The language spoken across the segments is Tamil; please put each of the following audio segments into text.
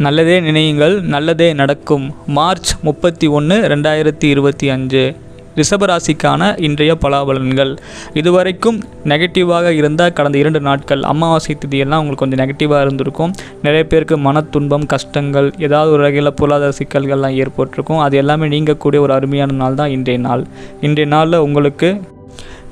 நல்லதே நினையுங்கள், நல்லதே நடக்கும். மார்ச் 31, 2025 ரிஷபராசிக்கான இன்றைய பலாபலன்கள். இதுவரைக்கும் நெகட்டிவாக இருந்த கடந்த 2 நாட்கள் அமாவாசை திதியெல்லாம் உங்களுக்கு கொஞ்சம் நெகட்டிவாக இருந்திருக்கும். நிறைய பேருக்கு மனத்துன்பம், கஷ்டங்கள், ஏதாவது ஒரு வகையில் பொருளாதார சிக்கல்கள்லாம் ஏற்பட்டிருக்கும். அது எல்லாமே நீங்கக்கூடிய ஒரு அருமையான நாள் தான் இன்றைய நாள். இன்றைய நாளில் உங்களுக்கு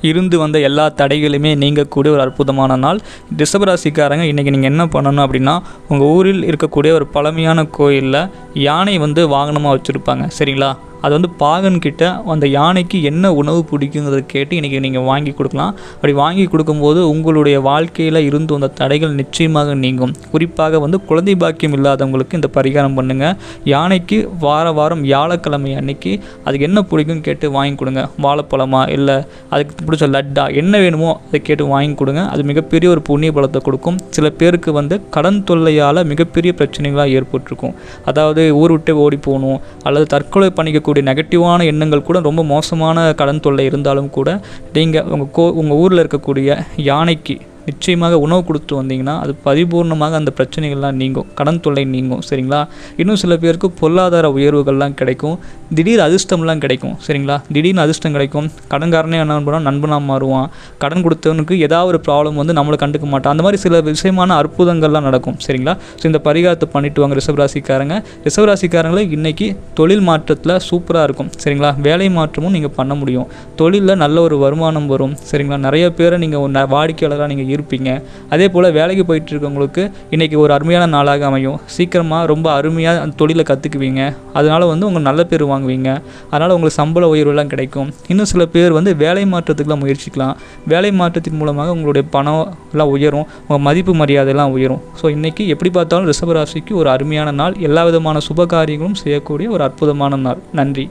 இருந்து வந்த எல்லா தடைகளுமே நீங்கக்கூடிய ஒரு அற்புதமான நாள். ரிஷபராசிக்காரங்க இன்றைக்கி நீங்கள் என்ன பண்ணணும் அப்படின்னா, உங்கள் ஊரில் இருக்கக்கூடிய ஒரு பழமையான கோயிலில் யானை வாகனமாக வச்சுருப்பாங்க, சரிங்களா? அது பாகன்கிட்ட அந்த யானைக்கு என்ன உணவு பிடிக்குங்கிறத கேட்டு இன்றைக்கி நீங்கள் வாங்கி கொடுக்கலாம். அப்படி வாங்கி கொடுக்கும்போது உங்களுடைய வாழ்க்கையில் இருந்து வந்த தடைகள் நிச்சயமாக நீங்கும். குறிப்பாக குழந்தை பாக்கியம் இல்லாதவங்களுக்கு இந்த பரிகாரம் பண்ணுங்கள். யானைக்கு வாரம் வியாழக்கிழமை அன்னைக்கு அதுக்கு என்ன பிடிக்கும்னு கேட்டு வாங்கி கொடுங்க. வாழைப்பழமா இல்லை அதுக்கு பிடிச்ச லட்டா என்ன வேணுமோ அதை கேட்டு வாங்கி கொடுங்க. அது மிகப்பெரிய ஒரு புண்ணிய பலத்தை கொடுக்கும். சில பேருக்கு கடன் தொல்லையால் மிகப்பெரிய பிரச்சனைகளாக ஏற்பட்டிருக்கும். அதாவது ஊர் விட்டு ஓடி போகணும் அல்லது தற்கொலை பண்ணிக்க நெகட்டிவான எண்ணங்கள் கூட, ரொம்ப மோசமான கடன் தொல்லை இருந்தாலும் கூட நீங்கள் உங்கள் ஊரில் இருக்கக்கூடிய யானைக்கு நிச்சயமாக உணவு கொடுத்து வந்தீங்கன்னா அது பரிபூர்ணமாக அந்த பிரச்சனைகள்லாம் நீங்கும், கடன் தொல்லை நீங்கும், சரிங்களா? இன்னும் சில பேருக்கு பொருளாதார உயர்வுகள்லாம் கிடைக்கும், திடீர் அதிர்ஷ்டம்லாம் கிடைக்கும், சரிங்களா? திடீர்னு அதிர்ஷ்டம் கிடைக்கும். கடன்காரனே என்ன பண்ணுவான், நண்பனாக மாறுவான். கடன் கொடுத்தவனுக்கு ஏதாவது ஒரு ப்ராப்ளம் நம்மளை கண்டுக்க மாட்டான். அந்த மாதிரி சில விஷயமான அற்புதங்கள்லாம் நடக்கும், சரிங்களா? ஸோ இந்த பரிகாரத்தை பண்ணிட்டு வாங்க ரிஷபராசிக்காரங்க. ரிஷபராசிக்காரங்களே இன்றைக்கி தொழில் மாற்றத்தில் சூப்பராக இருக்கும், சரிங்களா? வேலை மாற்றமும் நீங்கள் பண்ண முடியும். தொழிலில் நல்ல ஒரு வருமானம் வரும், சரிங்களா? நிறைய பேரை நீங்கள் வாடிக்கையாளராக நீங்கள் இருப்பீங்க. அதே போல் வேலைக்கு போயிட்டு இருக்கவங்களுக்கு இன்றைக்கி ஒரு அருமையான நாளாக அமையும். சீக்கிரமாக ரொம்ப அருமையாக அந்த தொழிலை கற்றுக்குவீங்க. அதனால் உங்கள் நல்ல பேர் வாங்குவீங்க. அதனால் உங்களுக்கு சம்பள உயர்வுலாம் கிடைக்கும். இன்னும் சில பேர் வேலை மாற்றத்துக்குலாம் முயற்சிக்கலாம். வேலை மாற்றத்தின் மூலமாக உங்களுடைய பணம் எல்லாம் உயரும், உங்கள் மதிப்பு மரியாதையெல்லாம் உயரும். ஸோ இன்றைக்கி எப்படி பார்த்தாலும் ரிஷபராசிக்கு ஒரு அருமையான நாள். எல்லா விதமான சுப காரியங்களும் செய்யக்கூடிய ஒரு அற்புதமான நாள். நன்றி.